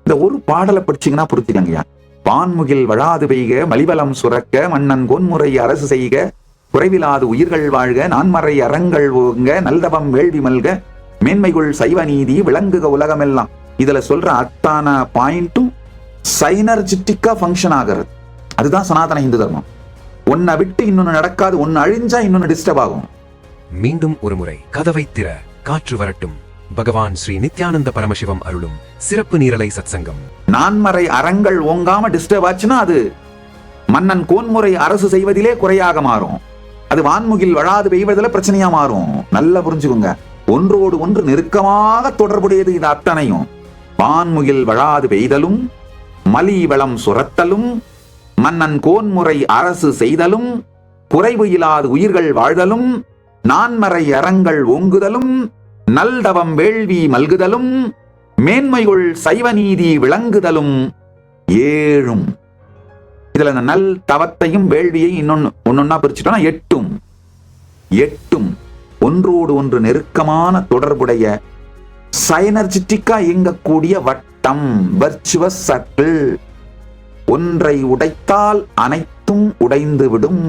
இந்த ஒரு பாடலை படிச்சீங்கன்னா புரிஞ்சுக்கங்கய்யா. வான்முகில் வழாது பெய்க, மலிவலம் சுரக்க, மன்னன் கோன்முறை அரசு செய்க, குறைவிலாது உயிர்கள் வாழ்க, நான்மறை அறங்கள் ஓங்க, நல்தவம் வேள்வி மல்க, மேன்மைகுள் சைவ நீதி விளங்குக உலகமெல்லாம். இதுல சொல்ற அத்தான பாயிண்ட்டும் சைனர்ஜிட்டிக்கா ஃபங்க்ஷன் ஆகிறது. அதுதான் சனாதன இந்து தர்மம். ஒன்னை விட்டு இன்னொன்னு நடக்காது, ஒன்னு அழிஞ்சா இன்னொன்னு டிஸ்டர்ப் ஆகும். மீண்டும் ஒரு முறை கதவை திற, காற்று வரட்டும். பகவான் ஸ்ரீ நித்யானந்த பரமசிவம் அருளும் சிறப்பு நீரலை சத்சங்கம். நான்மறை அறங்கள் ஓங்காம டிஸ்டர்ப் ஆச்சுன்னா அது மன்னன் கோன்முறை அரசு செய்வதிலே குறையாக மாறும். அது வான்முகில் வழாது பெய்வதில பிரச்சனையா மாறும். நல்லா புரிஞ்சுக்கோங்க. ஒன்றோடு ஒன்று நெருக்கமாக தொடர்புடையது இது அத்தனையும். வான்முகில் வழாது பெய்தலும், மலி வளம் சுரத்தலும், மன்னன் கோன்முறை அரசு செய்தலும், குறைவு இல்லாது உயிர்கள் வாழ்தலும், நான்மறை அறங்கள் ஓங்குதலும், நல்தவம் வேள்வி மல்குதலும், மேன்மையுள் சைவ நீதி விளங்குதலும் ஏழும். இதுல இந்த நல் தவத்தையும் வேள்வியை ஒன்னொன்னா பிரிச்சுட்டோம்னா எட்டும் ஒன்றோடு ஒன்று நெருக்கமான தொடர்புடைய சைனர்ஜிட்டிக்கா இயங்கக்கூடிய வட்டம், வர்ச்சுவஸ் சர்க்கிள். ஒன்றை உடைத்தால் அனைத்தும் உடைந்து விடும்.